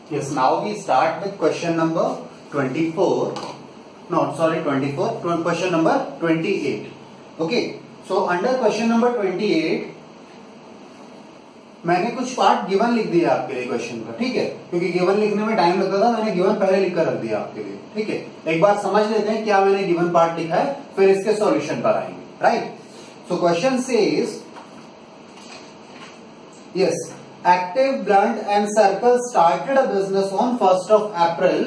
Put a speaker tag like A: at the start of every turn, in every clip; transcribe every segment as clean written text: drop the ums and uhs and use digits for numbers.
A: Yes, now we start with question number 24. No, sorry, 24. Question number 28. Okay. So under question number 28, मैंने कुछ part given लिख दिया आपके लिए क्वेश्चन का, ठीक है, क्योंकि गिवन लिखने में टाइम लगता था, मैंने गिवन पहले लिख कर रख दिया आपके लिए, ठीक है। एक बार समझ लेते हैं क्या मैंने गिवन पार्ट लिखा है, फिर इसके सॉल्यूशन पर आएंगे, right. So question says, yes, Active Blunt and Circle started a business on 1st of April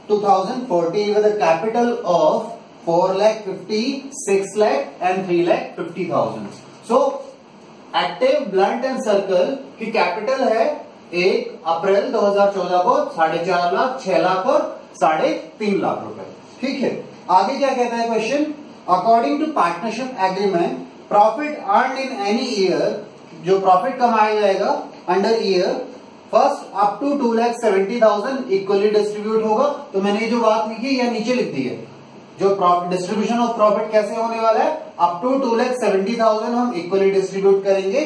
A: 2014 with a capital of 4 lakh 50, 6 lakh and 3 lakh 50,000. So active blunt and circle की capital है 1 अप्रैल 2014 को 4.5 लाख, 6 लाख और 3.5 लाख रुपए, ठीक है। आगे क्या कहता है question, according to partnership agreement profit earn in any year, जो प्रॉफिट कमाया जाएगा under year first up to 2,70,000 equally distribute होगा। तो मैंने ये जो बात लिखी या नीचे लिख दी है, जो डिस्ट्रीब्यूशन ऑफ प्रॉफिट कैसे होने वाला है, अप टू 2,70,000 हम इक्वली डिस्ट्रीब्यूट करेंगे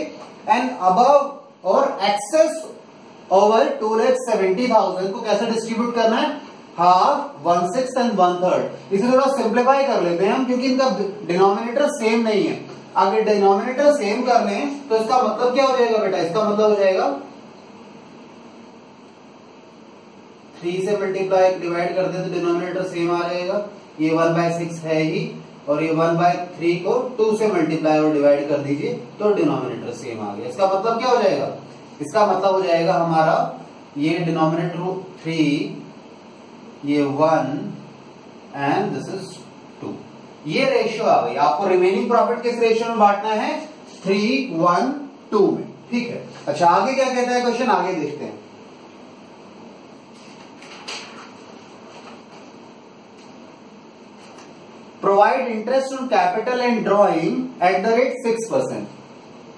A: एंड अबव और एक्सेस ओवर 2,70,000 को कैसे डिस्ट्रीब्यूट करना है, हाफ, 1/6 एंड 1/3। इसे थोड़ा सिंप्लीफाई कर लेते हैं हम, क्योंकि इनका डिनोमिनेटर सेम नहीं है। अगर डिनोमिनेटर सेम कर लें तो इसका मतलब क्या हो जाएगा बेटा, इसका मतलब हो जाएगा 3 से मल्टीप्लाई डिवाइड कर दे तो डिनोमिनेटर सेम आ जाएगा। ये 1/6 है ही, और ये 1/3 को 2 से मल्टीप्लाई और डिवाइड कर दीजिए तो डिनोमिनेटर सेम आ गया। इसका मतलब क्या हो जाएगा, इसका मतलब हो जाएगा हमारा ये डिनोमिनेटर 3, ये 1 एंड दिस इज 2। ये रेशियो आ गई। आपको रिमेनिंग प्रॉफिट किस रेशियो में बांटना है, 3:1:2 में, ठीक है। अच्छा आगे क्या कहता है क्वेश्चन, आगे देखते हैं। Provide interest on capital and drawing at the rate 6%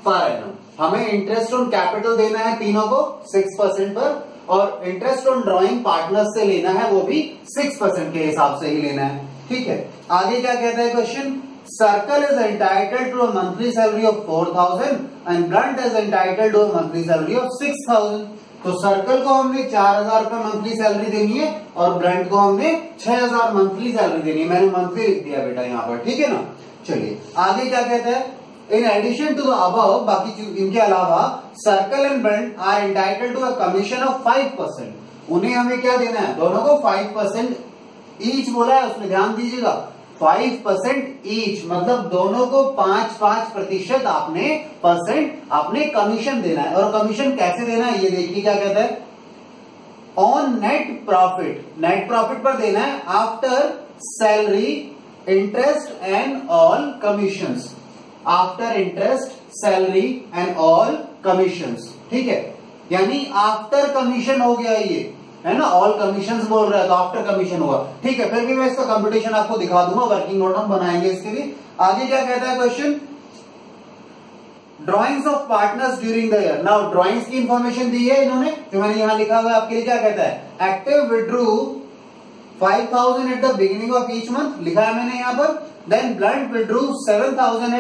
A: per annum. हमें इंटरेस्ट ऑन कैपिटल देना है तीनों को 6% पर, और इंटरेस्ट ऑन ड्रॉइंग पार्टनर से लेना है वो भी 6% के हिसाब से ही लेना है, ठीक है। आगे क्या कहता है question, Circle is entitled to a monthly salary of 4,000 and Blunt is entitled to a monthly salary of 6,000। तो सर्कल को हमने 4,000 रुपए मंथली सैलरी देनी है और ब्लंट को हमने 6,000 मंथली सैलरी देनी है। मैंने मंथली लिख दिया बेटा यहाँ पर, ठीक है ना। चलिए आगे क्या कहता है, in addition to the above, बाकी इनके अलावा Circle and Blunt are entitled to a commission of 5%। उन्हें हमें क्या देना है, दोनों को 5% ईच बोला है उसमें, ध्यान दीजिएगा 5% ईच, मतलब दोनों को 5-5% आपने कमीशन देना है। और कमीशन कैसे देना है ये देखिए क्या कहता है, on net profit, net profit पर देना है after salary, interest and all commissions, after interest, salary and all commissions, ठीक है। यानी आफ्टर कमीशन हो गया ये, है ना, ऑल कमीशंस बोल रहा है तो आफ्टर कमीशन होगा, ठीक है। फिर भी मैं इसका कंप्यूटेशन आपको दिखा दूंगा, वर्किंग नोट हम बनाएंगे इसके लिए। आगे क्या कहता है question, drawings of partners during the year. Now drawings की इंफॉर्मेशन दी है इन्होंने, जो मैंने यहां लिखा हुआ है आपके लिए, क्या कहता है, Active withdrew 5,000 at the beginning of each month, लिखा है मैंने यहां पर। Then Blunt withdrew 7,000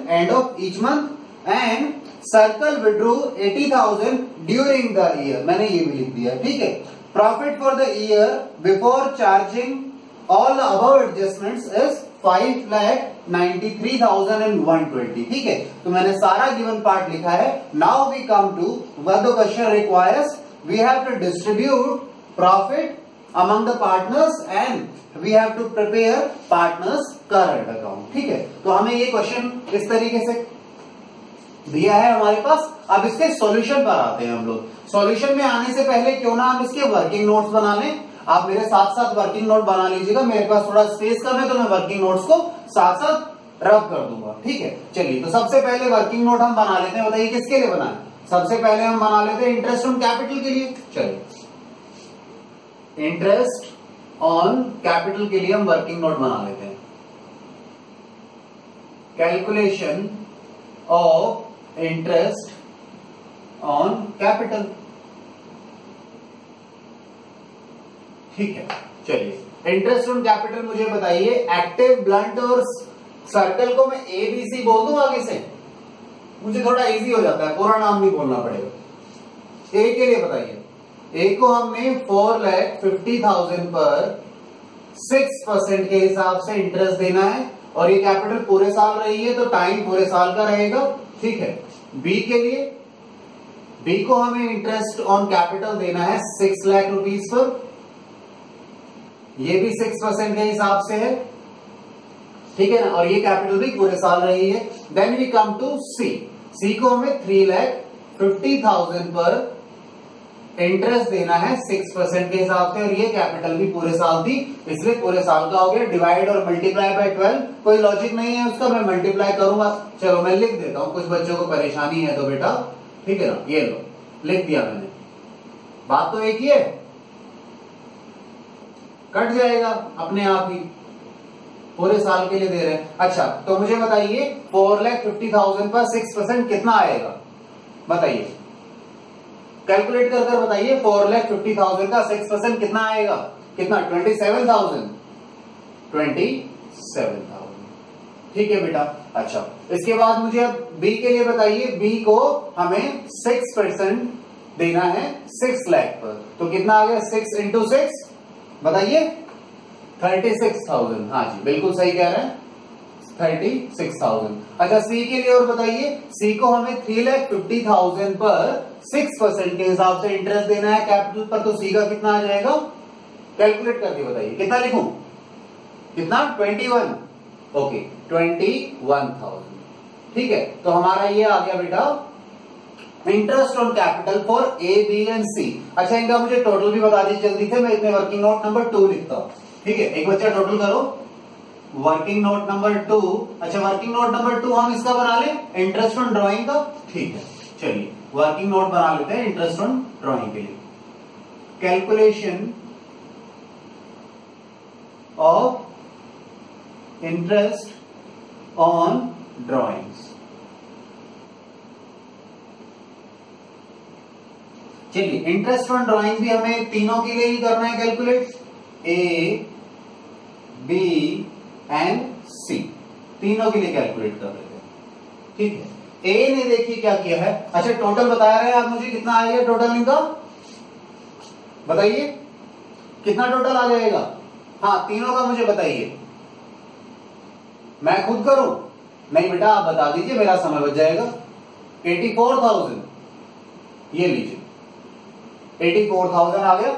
A: end of each month and Circle withdrew 80,000 during the year, मैंने ये भी लिख दिया, ठीक है। Profit for the year before charging all the above adjustments is 5,93,120, ठीक है। तो मैंने सारा गिवन पार्ट लिखा है। Now we come to what the question requires, we have to distribute profit among the partners and we have to prepare partners current account, ठीक है। तो हमें ये क्वेश्चन इस तरीके से दिया है हमारे पास। अब इसके सॉल्यूशन पर आते हैं हम लोग। सॉल्यूशन में आने से पहले क्यों ना हम इसके वर्किंग नोट्स बना लें। आप मेरे साथ साथ वर्किंग नोट बना लीजिएगा, मेरे पास थोड़ा स्पेस कम है तो मैं वर्किंग नोट्स को साथ साथ रब कर दूंगा, ठीक है। चलिए तो सबसे पहले वर्किंग नोट हम बना लेते हैं, बताइए किसके लिए बनाए। सबसे पहले हम बना लेते हैं इंटरेस्ट ऑन कैपिटल के लिए। चलिए इंटरेस्ट ऑन कैपिटल के लिए हम वर्किंग नोट बना लेते हैं। Calculation of interest on capital, ठीक है। चलिए इंटरेस्ट ऑन कैपिटल मुझे बताइए, एक्टिव ब्लंट और सर्कल को मैं ABC बोल दूं आगे से, मुझे थोड़ा इजी हो जाता है, पूरा नाम नहीं बोलना पड़ेगा। ए के लिए बताइए, ए को हमने 4,50,000 पर 6% के हिसाब से इंटरेस्ट देना है और ये कैपिटल पूरे साल रही है तो टाइम पूरे साल का रहेगा, ठीक है। बी के लिए, बी को हमें इंटरेस्ट ऑन कैपिटल देना है 6 लाख रुपीस पर, ये भी 6% के हिसाब से है, ठीक है ना, और ये कैपिटल भी पूरे साल रही है। देन वी कम टू सी, सी को हमें 3,50,000 पर इंटरेस्ट देना है 6% के हिसाब से और ये कैपिटल भी पूरे साल थी, इसलिए पूरे साल का हो गया। डिवाइड और मल्टीप्लाई बाय 12, कोई लॉजिक नहीं है उसका, मैं मल्टीप्लाई करूंगा। चलो मैं लिख देता हूं, कुछ बच्चों को परेशानी है तो बेटा, ठीक है ना, ये लो लिख दिया मैंने, बात तो एक ही है, कट जाएगा अपने आप ही, पूरे साल के लिए दे रहे हैं। अच्छा तो मुझे बताइए 4,50,000 पर 6% कितना आएगा, बताइए, कैलकुलेट कर कर बताइए। 4,50,000 का 6% कितना आएगा, कितना, 27,000, 27,000, ठीक है बेटा। अच्छा इसके बाद मुझे अब बी के लिए बताइए, बी को हमें 6% देना है 6 लाख पर, तो कितना आ गया, 6 इंटू 6 बताइए, 36,000, हाँ जी बिल्कुल सही कह रहे हैं, 36,000। अच्छा सी के लिए और बताइए, सी को हमें 3,50,000 पर 6% के हिसाब से इंटरेस्ट देना है कैपिटल पर, तो सी का कितना आ जाएगा, कैलकुलेट करके बताइए, कितना लिखूं, कितना, 21, ओके 21,000, ठीक है। तो हमारा ये आ गया बेटा interest on capital for A, B and C. अच्छा इनका मुझे टोटल भी बता दीजिए जल्दी से, मैं इसमें वर्किंग नोट नंबर 2 लिखता हूं, ठीक है। एक बच्चा टोटल करो, वर्किंग नोट नंबर 2। अच्छा वर्किंग नोट नंबर 2 हम इसका बना लें, इंटरेस्ट ऑन ड्राइंग का, ठीक है। चलिए वर्किंग नोट बना लेते हैं इंटरेस्ट ऑन ड्राइंग के लिए। Calculation of interest on drawings. चलिए इंटरेस्ट ऑन ड्राइंग भी हमें तीनों के लिए ही करना है कैलकुलेट, ए, बी एंड सी, तीनों के लिए कैलकुलेट कर लेते हैं, ठीक है। ए ने देखिए क्या किया है, अच्छा टोटल बता रहे हैं आप मुझे, कितना आएगा टोटल इनका, बताइए कितना टोटल आ जाएगा, हाँ तीनों का मुझे बताइए, मैं खुद करूं, नहीं बेटा आप बता दीजिए, मेरा समय बच जाएगा। 84,000, ये लीजिए 84,000 आ गया,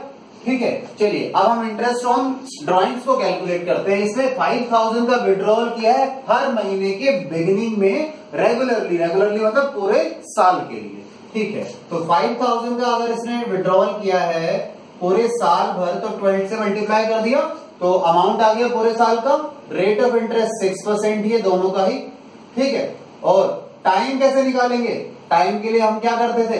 A: ठीक है। चलिए अब हम इंटरेस्ट ऑन ड्राइंग्स को कैलकुलेट करते हैं। इसमें 5,000 का विड्रॉल किया है हर महीने के बिगिनिंग में, रेगुलरली, रेगुलरली मतलब पूरे साल के लिए, ठीक है। तो 5,000 का अगर इसने विड्रॉल किया है पूरे साल भर, तो 20 से मल्टीप्लाई कर दिया तो अमाउंट आ गया पूरे साल का। रेट ऑफ इंटरेस्ट 6% ही है दोनों का ही, ठीक है। और टाइम कैसे निकालेंगे, टाइम के लिए हम क्या करते थे,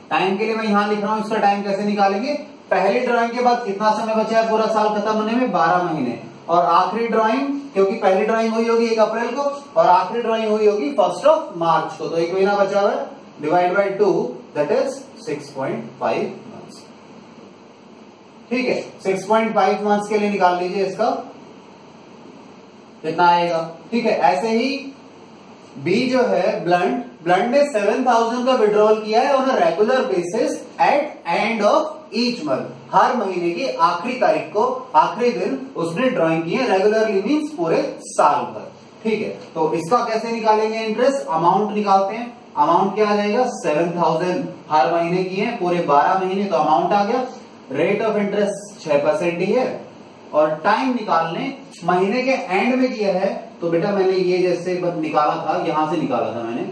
A: टाइम के लिए मैं यहां लिख रहा हूं, इसका टाइम कैसे निकालेंगे, पहली ड्राइंग के बाद कितना समय बचा है पूरा साल खत्म होने में, 12 महीने, और आखिरी ड्राइंग, क्योंकि पहली ड्राइंग हुई होगी 1 अप्रैल को और आखिरी ड्राइंग हुई होगी 1 मार्च को, तो 1 महीना बचा हुआ है, divide by 2 that is 6.5 months, ठीक है। 6.5 मंथ्स के लिए निकाल लीजिए इसका, कितना आएगा, ठीक है। ऐसे ही बी जो है ब्लंट, ब्लंट ने 7,000 का विड्रॉल किया है on a regular basis at end of each month, हर महीने की आखिरी तारीख को, आखिरी दिन उसने ड्राइंग की है, रेगुलरली मीन्स पूरे साल भर, ठीक है। तो इसका कैसे निकालेंगे इंटरेस्ट, अमाउंट निकालते हैं, अमाउंट क्या आ जाएगा, 7,000 हर महीने की है, पूरे 12 महीने, तो अमाउंट आ गया। रेट ऑफ इंटरेस्ट 6% ही है, और टाइम निकालने महीने के एंड में किया है, तो बेटा मैंने ये जैसे निकाला था, यहां से निकाला था मैंने,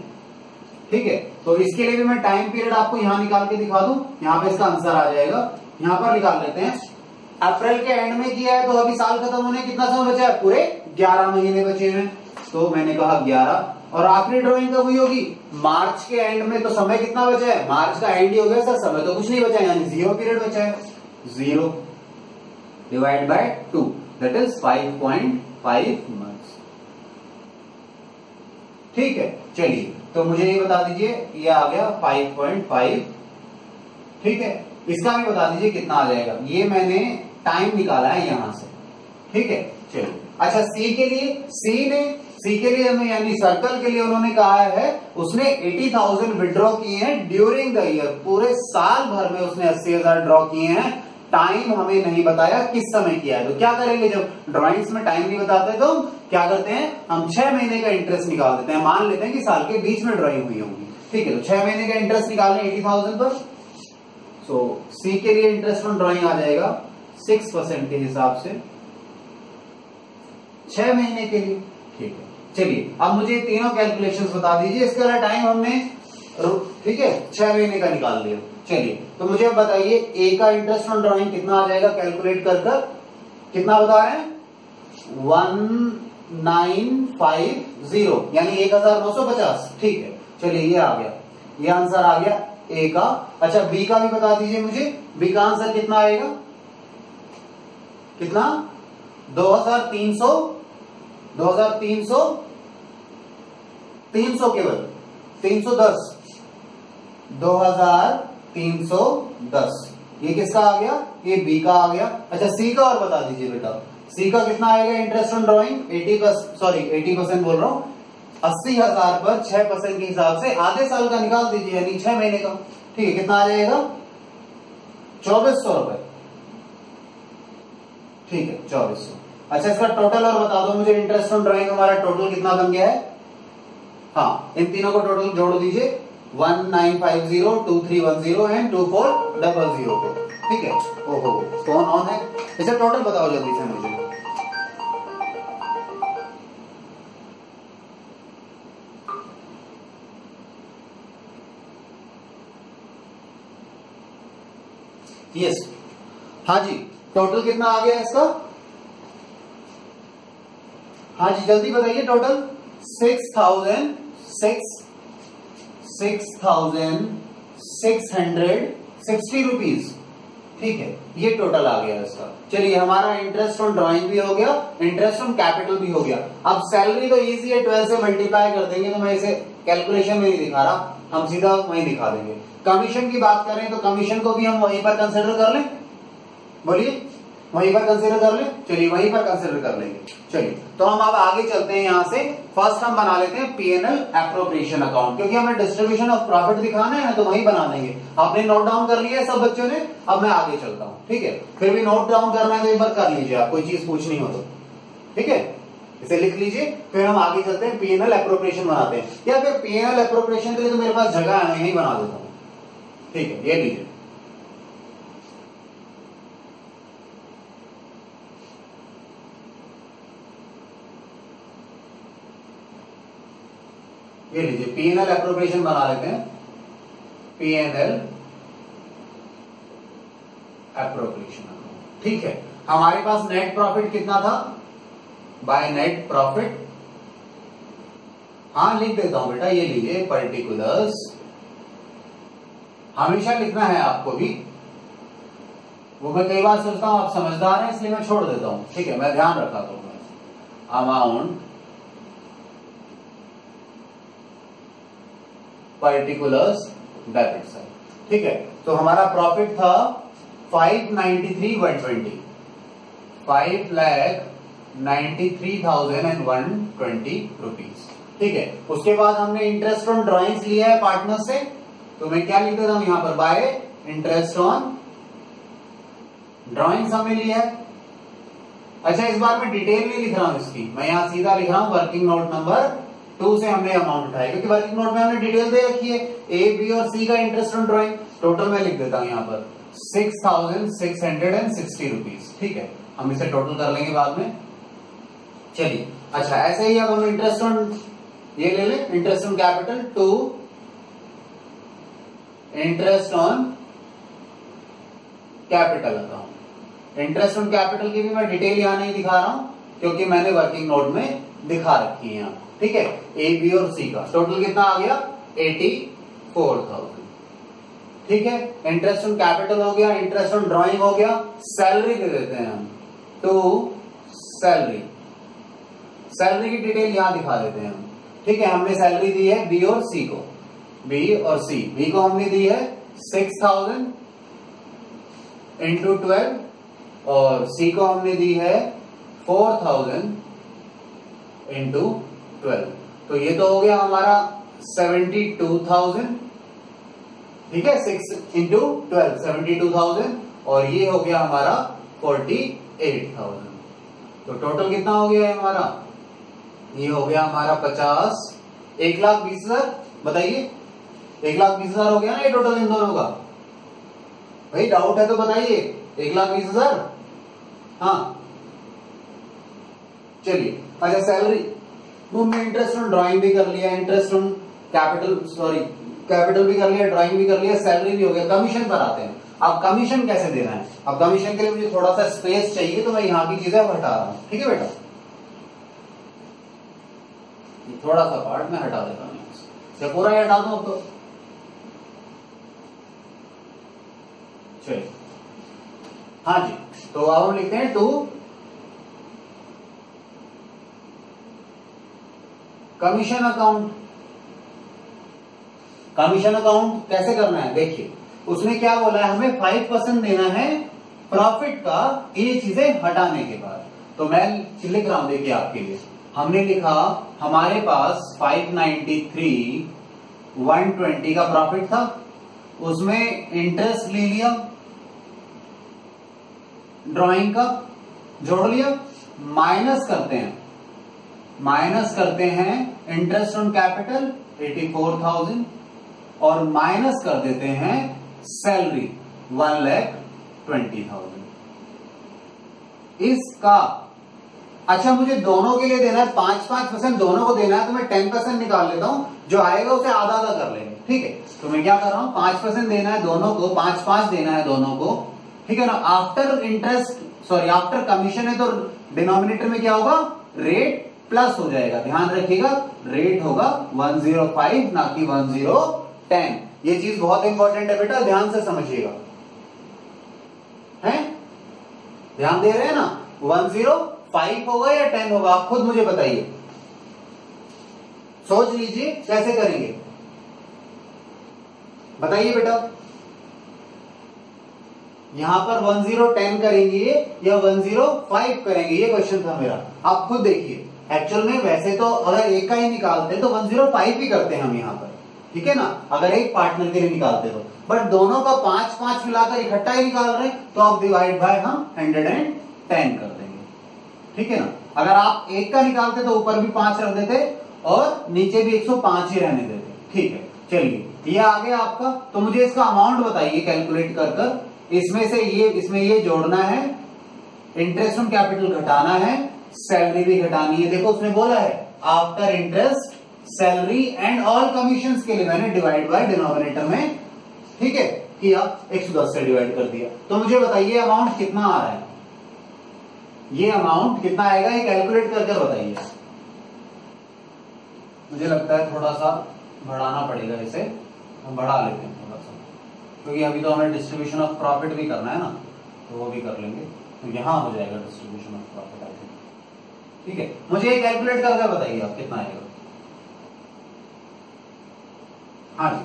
A: ठीक है। तो इसके लिए भी मैं टाइम पीरियड आपको यहां निकाल के दिखा दूं, यहां पे इसका आंसर आ जाएगा, यहां पर निकाल लेते हैं। अप्रैल के एंड में किया है, तो अभी साल खत्म होने कितना समय बचा है, पूरे 11 महीने बचे हुए, तो मैंने कहा 11, और आखिरी ड्राइंग कब हुई होगी, मार्च के एंड में, तो समय कितना बचा है, मार्च का एंड ही हो गया सर, समय तो कुछ नहीं बचा है, यानी 0 पीरियड बचा है, 0 divide by 2 that is 5.5 months, ठीक है। चलिए तो मुझे ये बता दीजिए, ये आ गया 5.5, ठीक है। इसका भी बता दीजिए कितना आ जाएगा, ये मैंने टाइम निकाला है यहां से, ठीक है। चलो अच्छा सी के लिए हमें यानी सर्कल के लिए उन्होंने कहा है उसने 80,000 विड्रॉ किए हैं ड्यूरिंग द ईयर, पूरे साल भर में उसने 80,000 ड्रॉ किए हैं। टाइम हमें नहीं बताया किस समय किया है, तो क्या करेंगे जब ड्रॉइंग्स में टाइम नहीं बताते तो क्या करते हैं हम 6 महीने का इंटरेस्ट निकाल देते हैं। मान लेते हैं कि साल के बीच में ड्रॉइंग हुई होगी, ठीक है, तो 6 महीने का इंटरेस्ट निकाल लें 80,000 पर। सो सी के लिए इंटरेस्ट ऑन ड्रॉइंग आ जाएगा 6% के हिसाब से 6 महीने के लिए, ठीक है। चलिए अब मुझे तीनों कैलकुलेशंस बता दीजिए, इसके वाला टाइम हमने ठीक है 6 महीने का निकाल लिया। चलिए तो मुझे बताइए ए का इंटरेस्ट ऑन ड्रॉइंग कितना आ जाएगा, कैलकुलेट कर कितना बता रहे हैं 1950 यानी 1950, ठीक है। चलिए ये आ गया, ये आंसर आ गया ए का। अच्छा बी का भी बता दीजिए मुझे, बी का आंसर कितना आएगा, कितना 2300 केवल 310 2310, ये किसका आ गया, ये बी का आ गया। अच्छा सी का और बता दीजिए बेटा, सी का कितना आएगा इंटरेस्ट ऑन ड्रॉइंग 80% बोल रहा हूं, 80,000 पर 6% के हिसाब से आधे साल का निकाल दीजिए यानी 6 महीने का, ठीक है। कितना आ जाएगा 2400 रुपए, ठीक है 2400। अच्छा इसका टोटल और बता दो मुझे, इंटरेस्ट ऑन ड्रॉइंग हमारा टोटल कितना बन गया है, हाँ इन तीनों को टोटल जोड़ दीजिए 1950, 2310 एंड 2400 को, ठीक है। ओहो फोन ऑन है, इसे टोटल बताओ जल्दी से मुझे। यस हाँ जी, टोटल कितना आ गया इसका, हाँ जी जल्दी बताइए टोटल 6,660 रुपीज, ठीक है ये टोटल आ गया इसका। चलिए हमारा इंटरेस्ट ऑन ड्राइंग भी हो गया, इंटरेस्ट ऑन कैपिटल भी हो गया। अब सैलरी तो इजी है, 12 से मल्टीप्लाई कर देंगे, तो मैं इसे कैलकुलेशन में नहीं दिखा रहा, हम सीधा वहीं दिखा देंगे। कमीशन की बात करें तो कमीशन को भी हम वहीं पर कंसिडर कर लें, बोलिए वहीं पर कंसिडर कर लें, चलिए वहीं पर कंसिडर कर लेंगे। चलिए तो हम अब आगे चलते हैं, यहां से फर्स्ट हम बना लेते हैं पीएनएल एप्रोप्रिएशन अकाउंट, क्योंकि हमें डिस्ट्रीब्यूशन ऑफ प्रॉफिट दिखाना है ना, तो वहीं बना देंगे। आपने नोट डाउन कर लिया है सब बच्चों ने, अब मैं आगे चलता हूं, ठीक है। फिर भी नोट डाउन करना है तो एक बार कर लीजिए, आप कोई चीज पूछनी हो तो, ठीक है इसे लिख लीजिए। फिर हम आगे चलते हैं पीएनएल एप्रोप्रिएशन बनाते हैं, या फिर पीएनएल एप्रोप्रिएशन के लिए तो मेरे पास जगह है, यही बना देता हूं, ठीक है ये लीजिए। ये लीजिए पीएनएल एप्रोप्रिएशन बना लेते हैं, पीएनएल एप्रोप्रिएशन, ठीक है। हमारे पास नेट प्रॉफिट कितना था, बाय नेट प्रॉफिट, हाँ लिख देता हूं बेटा, ये लीजिए पर्टिकुलर्स, हमेशा लिखना है आपको भी, वो मैं कई बार सोचता हूं आप समझदार हैं इसलिए मैं छोड़ देता हूं, ठीक है मैं ध्यान रखा तो अमाउंट पर्टिकुलर्स डेबिट साइड, ठीक है। तो हमारा प्रॉफिट था 593,120, 5,93,120 रुपीज, ठीक है। उसके बाद हमने इंटरेस्ट ऑन ड्रॉइंग्स लिया है पार्टनर से, तो मैं क्या लिख देता हूं यहां पर, बाय इंटरेस्ट ऑन ड्रॉइंग्स हमने लिया है। अच्छा इस बार मैं डिटेल नहीं लिख रहा हूं इसकी, मैं यहां सीधा लिख रहा हूं वर्किंग नोट नंबर 2 से हमने अमाउंट उठाया, क्योंकि वर्किंग नोट में हमने डिटेल दे रखी है ए बी और सी का इंटरेस्ट ऑन ड्रॉइंग। टोटल मैं लिख देता हूं यहां पर 6,660 रुपीज, ठीक है। हम इसे टोटल कर लेंगे बाद में। चलिए अच्छा ऐसे ही अब हम इंटरेस्ट ऑन ये ले लें, interest on capital to interest on capital account. Interest on capital की भी मैं डिटेल यहां नहीं दिखा रहा हूं, क्योंकि मैंने वर्किंग नोट में दिखा रखी है यहां, ठीक है। ए बी और सी का टोटल कितना आ गया 84,000, ठीक है। इंटरेस्ट ऑन कैपिटल हो गया, इंटरेस्ट ऑन ड्राइंग हो गया, सैलरी दे देते हैं हम टू सैलरी, सैलरी की डिटेल यहां दिखा देते हैं हम, ठीक है। हमने सैलरी दी है बी और सी को, बी और सी, बी को हमने दी है 6,000 into 12 और सी को हमने दी है 4000 इंटू 12, तो ये तो हो गया हमारा 72,000, ठीक है। 6 इंटू 12 72,000, और ये हो गया हमारा 48,000। तो टोटल कितना हो गया है हमारा, ये हो गया हमारा 1,20,000। बताइए 1,20,000 हो गया ना ये टोटल इन दोनों का। भाई डाउट है तो बताइए, 1,20,000। हाँ चलिए, अच्छा सैलरी, हमने इंटरेस्ट ऑन ड्राइंग भी कर लिया, इंटरेस्ट ऑन कैपिटल कैपिटल भी कर लिया, ड्राइंग भी कर लिया, सैलरी भी हो गया। कमीशन पर आते हैं। अब कमीशन कैसे देना है, अब कमीशन के लिए मुझे थोड़ा सा स्पेस चाहिए, तो मैं यहां की चीजें हटा रहा हूं, ठीक है बेटा। थोड़ा सा पार्ट में हटा देता हूं, या पूरा ही हटा दूं अब तो। चलिए हाँ जी, तो अब हम लिखते हैं 2 कमीशन अकाउंट। कमीशन अकाउंट कैसे करना है, देखिए उसने क्या बोला है, हमें 5% देना है प्रॉफिट का ये चीजें हटाने के बाद। तो मैं लिख रहा हूं, देखिए आपके लिए हमने लिखा, हमारे पास 593 120 का प्रॉफिट था, उसमें इंटरेस्ट ले लिया, ड्राइंग का जोड़ लिया, माइनस करते हैं इंटरेस्ट ऑन कैपिटल 84,000, और माइनस कर देते हैं सैलरी 1,20,000 इसका। अच्छा मुझे दोनों के लिए देना है 5% दोनों को देना है, तो मैं 10% निकाल लेता हूं, जो आएगा उसे आधा आधा कर लेंगे, ठीक है। तो मैं क्या कर रहा हूं, 5% देना है दोनों को, 5 देना है दोनों को, ठीक है ना। आफ्टर कमीशन है, तो डिनोमिनेटर में क्या होगा, रेट प्लस हो जाएगा। ध्यान रखिएगा, रेट होगा 105 ना कि 1010। ये चीज बहुत इंपॉर्टेंट है बेटा, ध्यान से समझिएगा, हैं ध्यान दे रहे हैं ना। 105 होगा या 10 होगा, आप खुद मुझे बताइए, सोच लीजिए कैसे करेंगे, बताइए बेटा। यहां पर 1010 करेंगे या 105 करेंगे, ये क्वेश्चन था मेरा। आप खुद देखिए, एक्चुअल में वैसे तो अगर एक का ही निकालते तो 105 ही करते हैं हम यहां पर, ठीक है ना, अगर एक पार्टनर के लिए निकालते तो। बट दोनों का 5 मिलाकर इकट्ठा ही निकाल रहे हैं, तो आप डिवाइड बाय हम 110 कर देंगे, ठीक है ना। अगर आप एक का निकालते तो ऊपर भी 5 रख देते और नीचे भी 105 ही रहने देते, ठीक है। चलिए ये आ गया आपका, तो मुझे इसका अमाउंट बताइए कैलकुलेट कर इसमें से इसमें ये जोड़ना है, इंटरेस्ट ऑन कैपिटल घटाना है, सैलरी भी घटानी है। देखो उसने बोला है after interest salary and all commissions के लिए मैंने डिवाइड बाय डिनोमिनेटर में, ठीक है, किया, 110 से डिवाइड कर दिया। तो मुझे बताइए अमाउंट कितना आ रहा है, ये अमाउंट कितना आएगा, ये कैलकुलेट करके बताइए। मुझे लगता है थोड़ा सा बढ़ाना पड़ेगा इसे, हम बढ़ा लेते हैं थोड़ा सा, क्योंकि अभी तो हमें डिस्ट्रीब्यूशन ऑफ प्रॉफिट भी करना है ना, तो वो भी कर लेंगे। तो यहां हो जाएगा distribution of profit, I think, ठीक है। मुझे ये कैलकुलेट करके बताइए आप कितना आएगा। हाँ जी,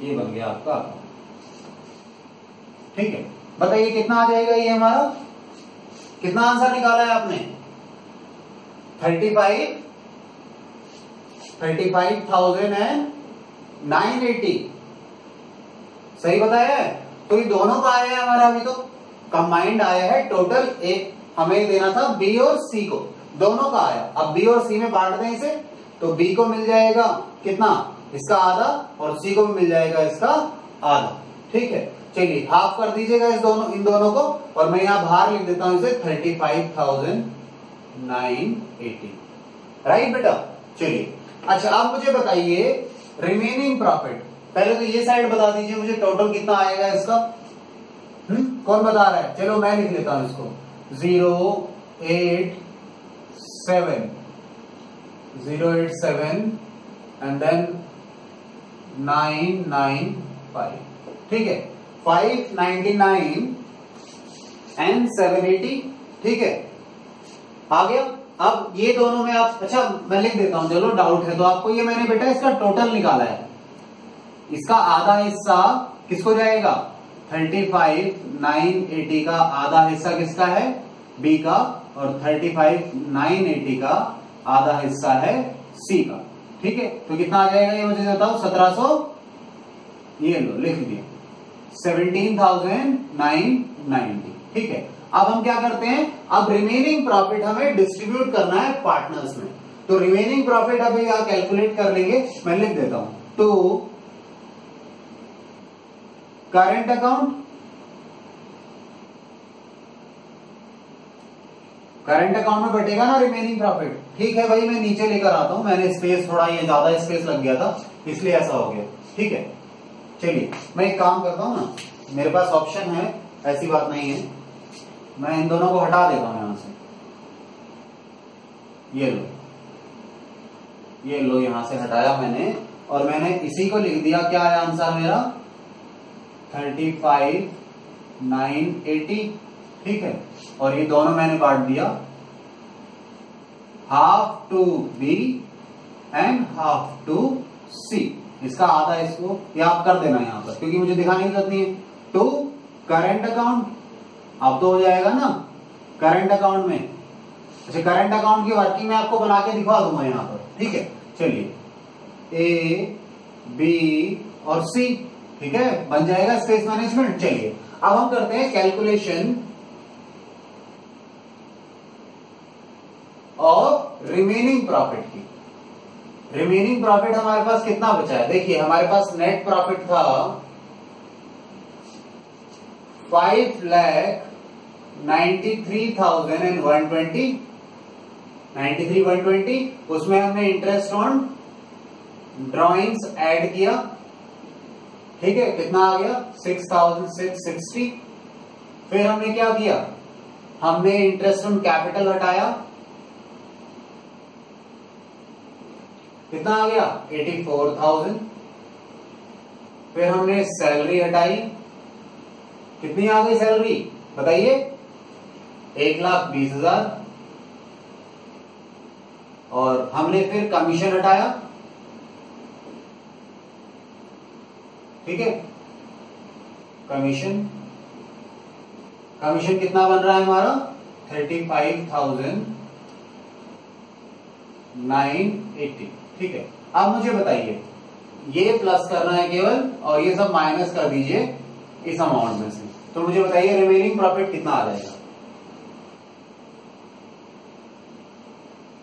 A: ये बन गया आपका, ठीक है। बताइए कितना आ जाएगा ये हमारा, कितना आंसर निकाला है आपने, 35,980 सही बताया है। तो ये दोनों का आया है हमारा, अभी तो कंबाइंड आया है टोटल। एक हमें देना था बी और सी को, दोनों का आया। अब बी और सी में बांट दें इसे, तो बी को मिल जाएगा कितना, इसका आधा, और सी को भी मिल जाएगा इसका आधा, ठीक है। चलिए हाफ कर दीजिएगा इन दोनों को, और मैं यहां बाहर लिख देता हूं इसे 35,980, राइट बेटा। चलिए अच्छा अब मुझे बताइए रिमेनिंग प्रॉफिट। पहले तो ये साइड बता दीजिए मुझे टोटल कितना आएगा इसका, कौन बता रहा है, चलो मैं लिख लेता हूं इसको, 087 एंड देन 995, ठीक है। 599 एंड 780, ठीक है, आ गया। अब ये दोनों में आप, अच्छा मैं लिख देता हूं, चलो डाउट है तो आपको, ये मैंने बेटा इसका टोटल निकाला है, इसका आधा हिस्सा किसको जाएगा, 35,980 का आधा हिस्सा किसका है? बी का, और 35,980 का आधा हिस्सा है सी का। ठीक है, तो कितना आ जाएगा ये मुझे बताओ? 1700, ये लो लिख दिया, 17,990। ठीक है, अब हम क्या करते हैं, अब रिमेनिंग प्रॉफिट हमें डिस्ट्रीब्यूट करना है पार्टनर्स में। तो रिमेनिंग प्रॉफिट अभी यहां कैलकुलेट कर लेंगे, मैं लिख देता हूं, to current account, current account में बटेगा ना रिमेनिंग प्रॉफिट। ठीक है भाई, मैं नीचे लेकर आता हूं, मैंने स्पेस थोड़ा, ये ज्यादा स्पेस लग गया था इसलिए ऐसा हो गया। ठीक है, चलिए मैं एक काम करता हूं ना, मेरे पास ऑप्शन है, ऐसी बात नहीं है, मैं इन दोनों को हटा देता हूं यहां से। ये लो यहां से हटाया मैंने, और मैंने इसी को लिख दिया, क्या है आंसर मेरा? 35,980। ठीक है, और ये दोनों मैंने बांट दिया, half to B and half to C. इसका आधा इसको, ये आप कर देना यहां पर, क्योंकि मुझे दिखाने की जरूरत नहीं है। टू करंट अकाउंट, अब तो हो जाएगा ना करंट अकाउंट में। अच्छा, करंट अकाउंट की वर्किंग में आपको बना के दिखा दूंगा यहां पर। ठीक है, चलिए ए बी और सी, ठीक है, बन जाएगा स्पेस मैनेजमेंट। चलिए अब हम करते हैं कैलकुलेशन और रिमेनिंग प्रॉफिट की। रिमेनिंग प्रॉफिट हमारे पास कितना बचा है? देखिए हमारे पास नेट प्रॉफिट था 5,93,120, 93,120। उसमें हमने इंटरेस्ट ऑन ड्रॉइंग्स ऐड किया। ठीक है, कितना आ गया? 6,660। फिर हमने क्या किया? हमने इंटरेस्ट ऑन कैपिटल हटाया, कितना आ गया? 84,000। फिर हमने सैलरी हटाई, कितनी आ गई सैलरी बताइए? 1,20,000। और हमने फिर कमीशन हटाया, ठीक है, कमीशन कितना बन रहा है हमारा? 35,980। ठीक है, अब मुझे बताइए, ये प्लस करना है केवल, और ये सब माइनस कर दीजिए इस अमाउंट में से। तो मुझे बताइए रिमेनिंग प्रॉफिट कितना आ जाएगा?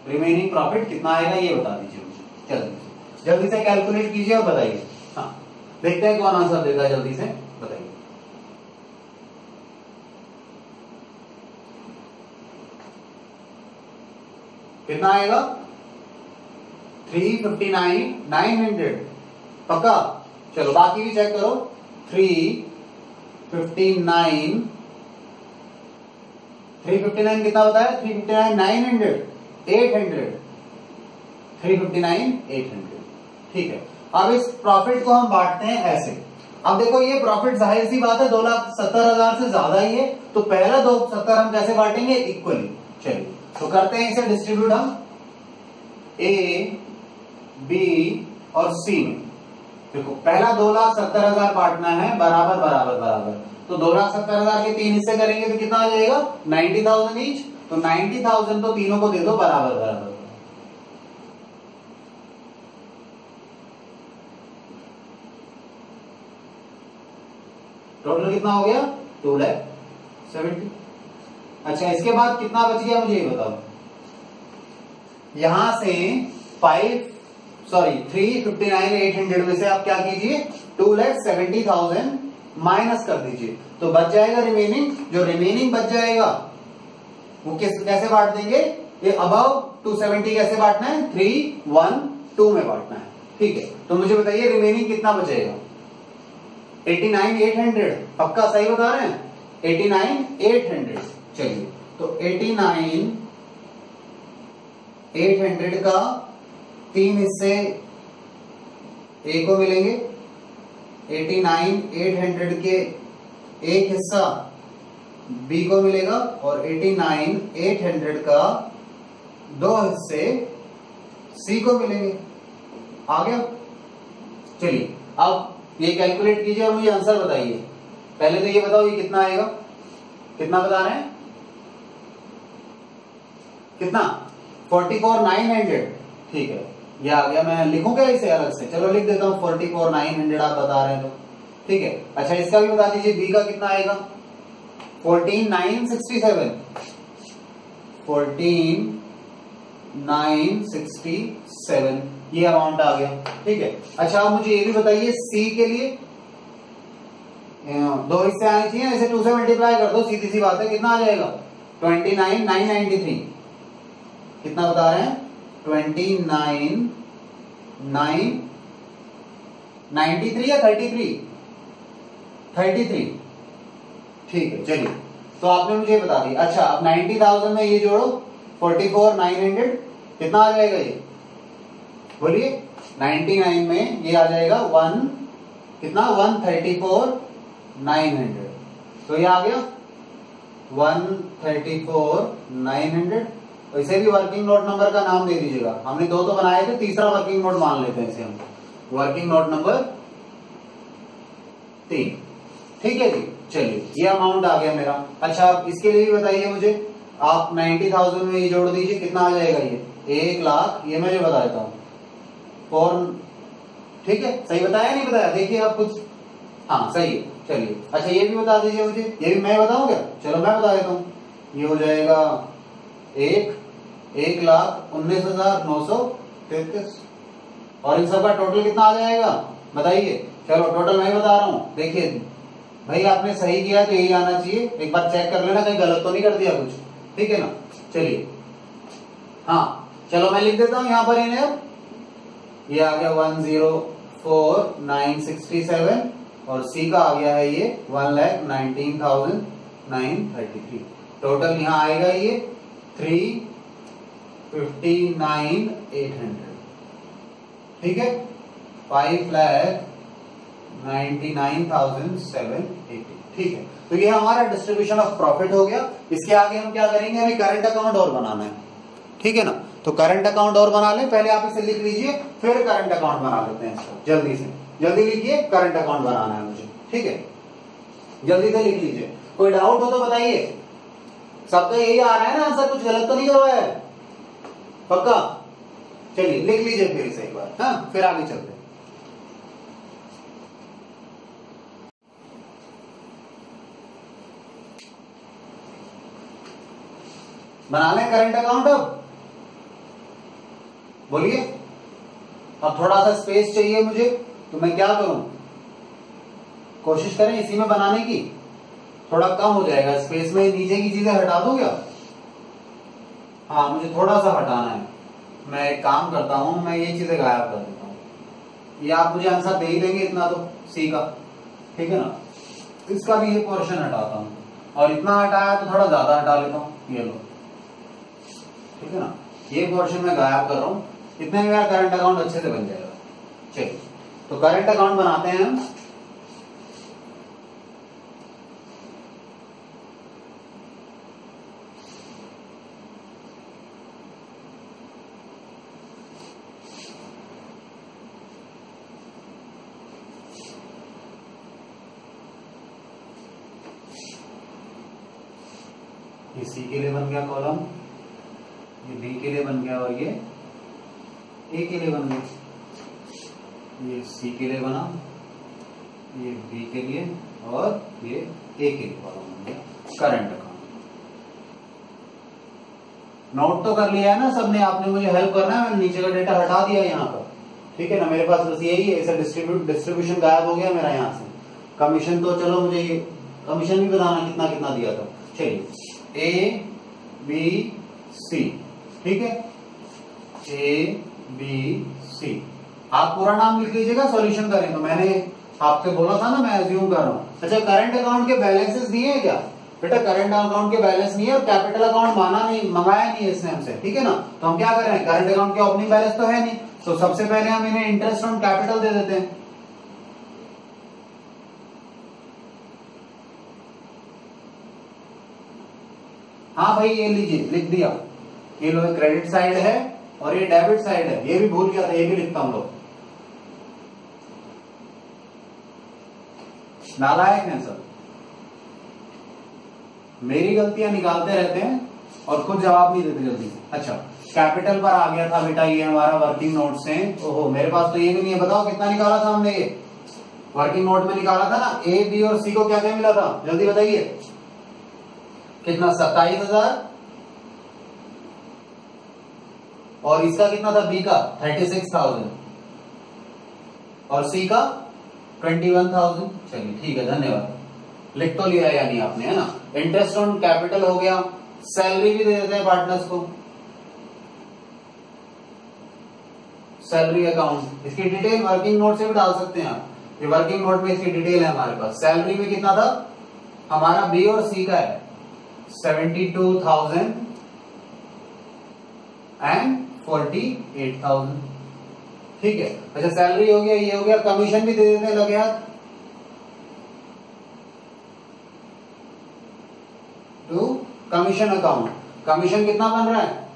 A: रिमेनिंग प्रॉफिट कितना आएगा ये बता दीजिए मुझे, जल्दी से कैलकुलेट कीजिए और बताइए। हाँ, देखते हैं कौन आंसर देता है, जल्दी से बताइए। कितना आएगा? 359,900 पक्का? चलो बाकी भी चेक करो। 359 कितना होता है? 359,900, 800, 359,800। ठीक है, अब इस प्रॉफिट को हम बांटते हैं ऐसे। अब देखो ये प्रॉफिट जाहिर सी बात है 2,70,000 से ज्यादा ही है, तो पहला 270 हम कैसे बांटेंगे? इक्वली। चलिए तो करते हैं इसे डिस्ट्रीब्यूट हम ए बी और सी में। देखो पहला 2,70,000 बांटना है, बराबर बराबर बराबर। तो 2,70,000 के 3 हिस्से करेंगे तो कितना आ जाएगा? 90,000 ईच। तो 90,000 तो तीनों को दे दो बराबर बराबर। टोटल कितना हो गया? 2,70,000। अच्छा, इसके बाद कितना बच गया मुझे ये बताओ। यहां से 359,800 में से आप क्या कीजिए? 2,70,000 माइनस कर दीजिए, तो बच जाएगा रिमेनिंग। जो रिमेनिंग बच जाएगा वो कैसे बांट देंगे? ये अबव 270 कैसे बांटना है? 312 में बांटना है। ठीक है, तो मुझे बताइए रिमेनिंग कितना बचेगा? 89,800 पक्का सही बता रहे हैं? 89,800। चलिए तो 89,800 का 3 हिस्से ए को मिलेंगे, 89,800 के एक हिस्सा बी को मिलेगा, और 89,800 का 2 हिस्से सी को मिलेंगे। आ गया? चलिए अब ये कैलकुलेट कीजिए और मुझे आंसर बताइए। पहले तो ये बताओ ये कितना आएगा, कितना बता रहे हैं, कितना 44,900। ठीक है, ये आ गया। मैं लिखूं क्या इसे अलग से? चलो लिख देता हूं 44,900 आप बता रहे हैं तो। ठीक है, अच्छा इसका भी बता दीजिए बी का कितना आएगा, 14,967, 14,967 ये अमाउंट आ गया। ठीक है, अच्छा आप मुझे ये भी बताइए सी के लिए, दो हिस्से आने चाहिए, इसे 2 से मल्टीप्लाई कर दो, सीधी सी बात है, कितना आ जाएगा 29,993। कितना बता रहे हैं 29,993 या 33? 33। ठीक है, चलिए तो आपने मुझे बता दिया। अच्छा अब 90,000 में ये जोड़ो 44,900, कितना आ जाएगा ये बोलिए? 99 में ये आ जाएगा कितना 134,900। तो ये आ गया 134,900। तो इसे भी वर्किंग नोट नंबर का नाम दे दीजिएगा। हमने दो तो बनाए थे, तीसरा वर्किंग नोट मान लेते हैं इसे हम, वर्किंग नोट नंबर 3। ठीक है जी, चलिए ये अमाउंट आ गया मेरा। अच्छा आप इसके लिए भी बताइए मुझे, आप 90,000 में ये जोड़ दीजिए, कितना आ जाएगा ये 1,00,000। ये मैं जो बता देता हूँ ठीक है, सही बताया नहीं बताया? देखिए आप कुछ, हाँ सही है। चलिए अच्छा ये भी बता दीजिए मुझे, ये भी मैं बताऊं क्या? चलो मैं बता देता हूँ। ये हो जाएगा 1,19,933 और इन सबका टोटल कितना आ जाएगा बताइए? चलो टोटल मैं बता रहा हूँ। देखिए भाई आपने सही किया तो यही आना चाहिए, एक बार चेक कर लेना कहीं गलत तो नहीं कर दिया कुछ। ठीक है ना, चलिए हाँ चलो मैं लिख देता हूँ यहाँ पर इन्हें। ये आ गया 1,04,967 और सी का आ गया है ये 1,19,933। टोटल यहाँ आएगा ये 359,800। ठीक है, 5,99,780। ठीक है, तो ये हमारा डिस्ट्रीब्यूशन ऑफ प्रॉफिट हो गया। इसके आगे हम क्या करेंगे, हमें करंट अकाउंट और बनाना है। ठीक है ना, तो करंट अकाउंट और बना लें, पहले आप इसे लिख लीजिए फिर करंट अकाउंट बना लेते हैं इसको। जल्दी से जल्दी लिखिए, करंट अकाउंट बनाना है मुझे। ठीक है, जल्दी से लिख लीजिए। कोई डाउट हो तो बताइए। सब तो यही आ रहा है ना आंसर, कुछ गलत तो नहीं करवाया है? पक्का? चलिए लिख लीजिए फिर इसे एक बार, हाँ फिर आगे चलते हैं। बना लें करंट अकाउंट। अब बोलिए, अब थोड़ा सा स्पेस चाहिए मुझे, तो मैं क्या करूं? कोशिश करें इसी में बनाने की, थोड़ा कम हो जाएगा स्पेस में। नीचे की चीजें हटा दूं क्या? हाँ मुझे थोड़ा सा हटाना है। मैं एक काम करता हूं, मैं ये चीजें गायब कर देता हूं। ये आप मुझे आंसर दे ही देंगे इतना तो, सी का। ठीक है ना, इसका भी ये पोर्शन हटाता हूं और इतना हटाया तो थोड़ा ज्यादा हटा लेता हूं, ये लो। ठीक है ना, ये पोर्शन मैं गायब कर रहा हूं, इतने में मेरा करंट अकाउंट अच्छे से बन जाएगा। चलिए तो करंट अकाउंट बनाते हैं हम। ये सी के लिए बन गया कॉलम, ये बी के लिए बन गया और ये ए के लिए बन गया। ये सी के लिए बना, ये बी के लिए और ये ए के लिए कॉलम बन गया करंट अकाउंट। नोट तो कर लिया है ना सबने? आपने मुझे हेल्प करना है, मैंने नीचे का डेटा हटा दिया यहाँ पर। ठीक है ना, मेरे पास बस यही है। इसे डिस्ट्रीब्यूशन गायब हो गया मेरा यहाँ से। कमीशन तो चलो मुझे ये कमीशन भी बताना कितना कितना दिया था। चलिए ए बी सी, ठीक है, ए बी सी। आप पूरा नाम लिख लीजिएगा सॉल्यूशन करें तो। मैंने आपसे बोला था ना, मैं अज्यूम कर रहा हूं। अच्छा करंट अकाउंट के बैलेंसेस दिए हैं क्या बेटा? करंट अकाउंट के बैलेंस नहीं है और कैपिटल अकाउंट मंगाया नहीं है इसने हमसे। ठीक है ना, तो हम क्या कर रहे हैं, करंट अकाउंट के ओपनिंग बैलेंस तो है नहीं, तो सबसे पहले हम इन्हें इंटरेस्ट ऑन कैपिटल दे देते हैं। हाँ भाई ये लीजिए, लिख दिया। ये लो क्रेडिट साइड है और ये डेबिट साइड है। ये भी भूल गया था, ये भी लिखता हूं। लोग नालायक है सब। मेरी गलतियां निकालते रहते हैं और खुद जवाब नहीं देते जल्दी से। अच्छा, कैपिटल पर आ गया था बेटा, ये हमारा वर्किंग नोट से। ओहो, मेरे पास तो ये भी नहीं है। बताओ कितना निकाला था हमने? ये वर्किंग नोट में निकाला था ना। ए, बी और सी को क्या क्या मिला था, जल्दी बताइए। कितना? 27,000। और इसका कितना था? बी का 36,000 और सी का 21,000। चलिए ठीक है, धन्यवाद। लिख तो लिया यानी आपने, है ना। इंटरेस्ट ऑन कैपिटल हो गया। सैलरी भी दे देते हैं पार्टनर्स को, सैलरी अकाउंट। इसकी डिटेल वर्किंग नोट से भी डाल सकते हैं आप। ये वर्किंग नोट में इसकी डिटेल है हमारे पास। सैलरी में कितना था हमारा? बी और सी का है 72,000 एंड 48,000। ठीक है। अच्छा, सैलरी हो गया, ये हो गया। कमीशन भी दे देते हैं, लगे हाथ। To commission account. कमीशन कितना बन रहा है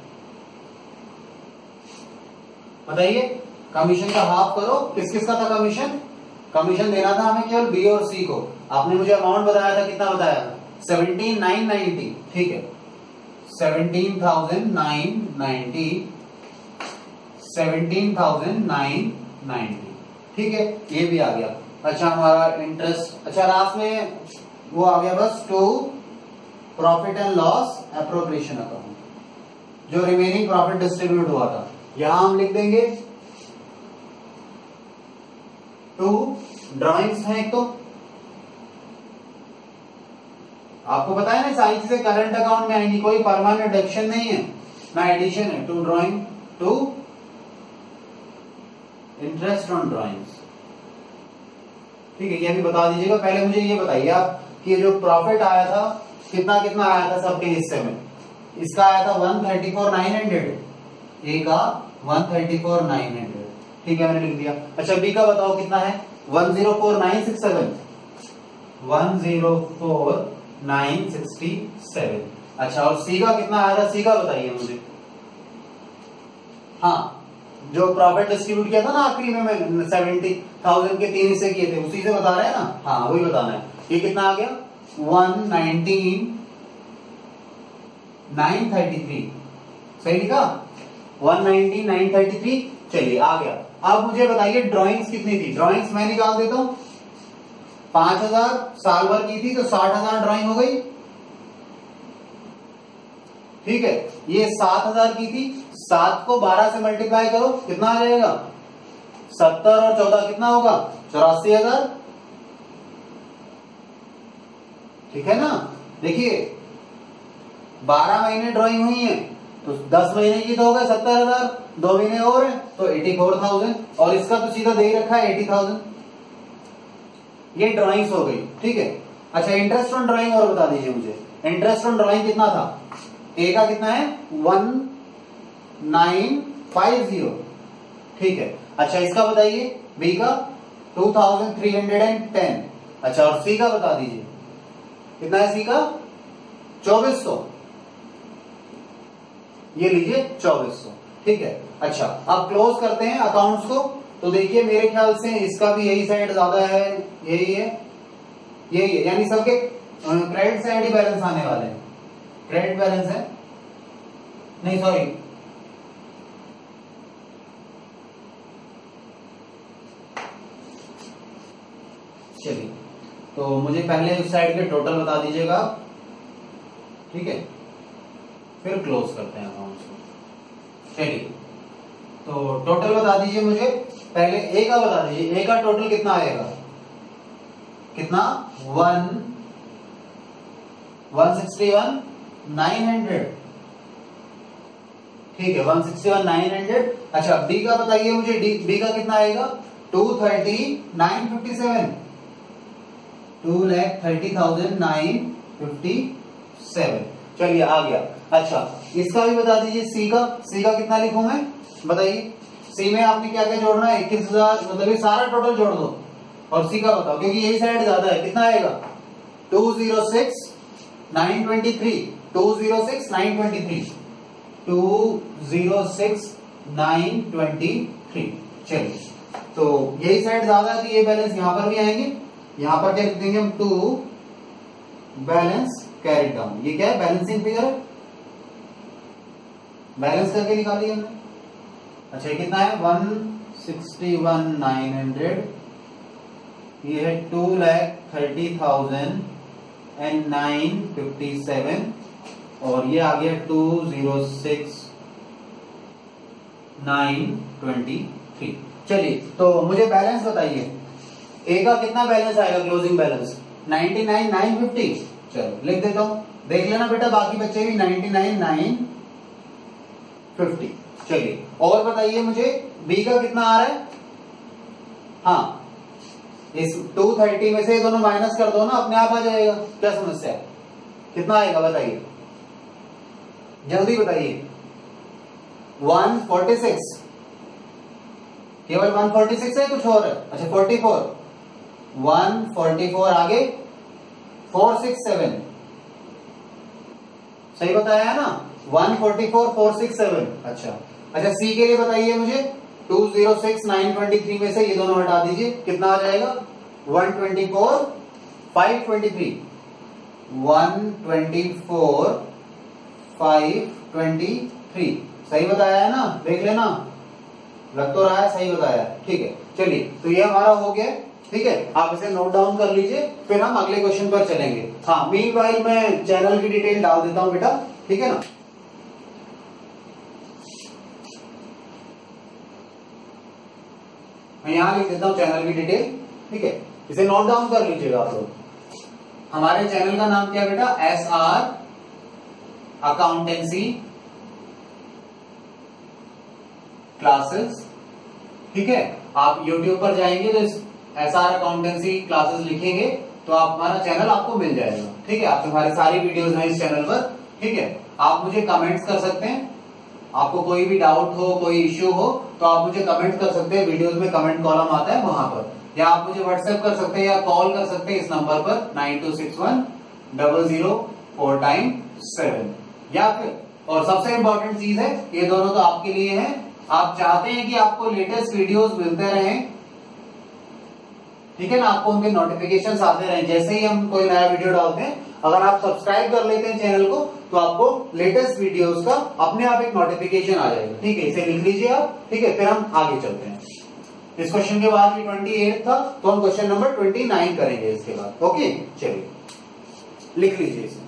A: बताइए? कमीशन का हाफ करो। किस किस का था कमीशन? कमीशन देना था हमें केवल बी और सी को। आपने मुझे अमाउंट बताया था, कितना बताया था? 17,990। ठीक है, 17,990, 17,990। ठीक है, ये भी आ गया। अच्छा, हमारा इंटरेस्ट। अच्छा, लास्ट में वो आ गया बस, to profit and loss appropriation account, जो रिमेनिंग प्रॉफिट डिस्ट्रीब्यूट हुआ था। यहां हम लिख देंगे टू ड्राइंग्स हैं। तो आपको पता है ना, सारी चीजें करंट अकाउंट में आएंगी, कोई परमानेंट एडिशन नहीं है ना, एडिशन है। To drawing, to interest on drawings. ठीक है, ये भी बता दीजिएगा। पहले मुझे ये बताइए आप कि जो प्रॉफिट आया था कितना कितना आया था सबके हिस्से में? इसका आया था 134,900, ए का 134,900। ठीक है, मैंने लिख दिया। अच्छा, बी का बताओ कितना है? 104,967, 104,967। अच्छा, और सी का कितना आया था? सी का बताइए मुझे। हाँ, जो प्रॉफिट डिस्ट्रीब्यूट किया था ना आखिरी में, मैं 70,000 के 3 हिस्से किए थे, उसी से बता रहे हैं ना। हाँ, वही बताना है। ये कितना आ गया? 119,933। सही लिखा? 119,933। चलिए, आ गया। अब मुझे बताइए ड्राइंग्स कितनी थी? ड्राइंग्स मैं निकाल देता हूं। 5,000 साल भर की थी तो 60,000 ड्राइंग हो गई। ठीक है, ये 7,000 की थी। 7 को 12 से मल्टीप्लाई करो, कितना आ जाएगा? 70 और 14 कितना होगा? 84,000। ठीक है ना। देखिए, 12 महीने ड्राइंग हुई है तो 10 महीने की तो हो गए 70,000, 2 महीने और है तो 84,000, और इसका तो सीधा दे रखा है 80,000। ये ड्राइंग्स हो गई। ठीक है। अच्छा, इंटरेस्ट ऑन ड्राइंग और बता दीजिए मुझे। इंटरेस्ट ऑन ड्राइंग कितना था? ए का कितना है? 1950। ठीक है। अच्छा, इसका बताइए। बी का 2,310। अच्छा, और सी का बता दीजिए कितना है? सी का 2,400। ये लीजिए 2,400। ठीक है। अच्छा, अब क्लोज करते हैं अकाउंट्स को। तो देखिए, मेरे ख्याल से इसका भी यही साइड ज्यादा है, यही है, यही है, यानी सबके क्रेडिट साइड ही बैलेंस आने वाले हैं। क्रेडिट बैलेंस है, नहीं सॉरी, चलिए, तो मुझे पहले उस साइड के टोटल बता दीजिएगा। ठीक है, फिर क्लोज करते हैं अकाउंट्स को। चलिए, तो टोटल बता दीजिए मुझे। पहले ए का बता दीजिए। ए का टोटल कितना आएगा? कितना? 161,900। ठीक है, 161,900। अच्छा, बी का बताइए मुझे। बी का कितना आएगा? 230,957, 2,30,957। चलिए, आ गया। अच्छा, इसका भी बता दीजिए। सी का कितना लिखूं मैं? बताइए। सी में आपने क्या क्या जोड़ना है? 21,000, मतलब ये सारा टोटल जोड़ दो और सी का बताओ, क्योंकि यही साइड ज्यादा है। कितना आएगा? 206,923, 206,923, 206,923। चलिए, तो यही साइड ज्यादा है तो ये बैलेंस यहां पर भी आएंगे। यहां पर क्या लिख देंगे हम? To balance carried down. ये क्या है? बैलेंसिंग फिगर है, बैलेंस करके निकाली हमने। अच्छा ये कितना है? 161,900, ये है 2,30,957 और ये आ गया 206,923। चलिए तो मुझे बैलेंस बताइए, ए का कितना बैलेंस आएगा? Closing balance 99,950। चलो लिख देता हूं, देख लेना बेटा बाकी बच्चे भी 99,950। चलिए और बताइए मुझे बी का कितना आ रहा है? हाँ इस 230 में से ये दोनों माइनस कर दो ना, अपने आप आ जाएगा। क्या समस्या है? कितना आएगा बताइए, जल्दी बताइए। 146, केवल 146 है, कुछ और है? अच्छा 44, 144 आगे 467, सही बताया है ना? 144 467। अच्छा सी के लिए बताइए मुझे, 206,923 में से ये दोनों हटा दीजिए, कितना आ जाएगा? 124 523, 124 523। सही बताया है ना? देख लेना, लग तो रहा है सही बताया। ठीक है चलिए तो ये हमारा हो गया। ठीक है आप इसे नोट डाउन कर लीजिए, फिर हम अगले क्वेश्चन पर चलेंगे। हाँ मीनवाइल मैं चैनल की डिटेल डाल देता हूं बेटा, ठीक है ना? मैं यहां लिख देता हूं चैनल की डिटेल। ठीक है इसे नोट डाउन कर लीजिएगा आप लोग। हमारे चैनल का नाम क्या बेटा? SR accountancy classes. ठीक है आप YouTube पर जाएंगे तो SR अकाउंटेंसी क्लासेस लिखेंगे तो आप हमारा चैनल आपको मिल जाएगा। ठीक है आप हमारे सारी वीडियोस हैं इस चैनल पर। ठीक है आप मुझे कमेंट्स कर सकते हैं, आपको कोई भी डाउट हो, कोई इश्यू हो तो आप मुझे कमेंट कर सकते हैं। वीडियोस में कमेंट कॉलम आता है वहां पर, या आप मुझे व्हाट्सएप कर सकते हैं या कॉल कर सकते हैं इस नंबर पर 926100497। या फिर और सबसे इंपॉर्टेंट चीज है, ये दोनों तो आपके लिए है, आप चाहते हैं कि आपको लेटेस्ट वीडियोस मिलते रहें, ठीक है ना? आपको उनके नोटिफिकेशंस आते रहें जैसे ही हम कोई नया वीडियो डालते हैं। अगर आप सब्सक्राइब कर लेते हैं चैनल को तो आपको लेटेस्ट वीडियोस का अपने आप एक नोटिफिकेशन आ जाएगा। ठीक है इसे लिख लीजिए आप। ठीक है फिर हम आगे चलते हैं। इस क्वेश्चन के बाद 28 था तो हम क्वेश्चन नंबर 29 करेंगे इसके बाद। ओके चलिए लिख लीजिए इसे।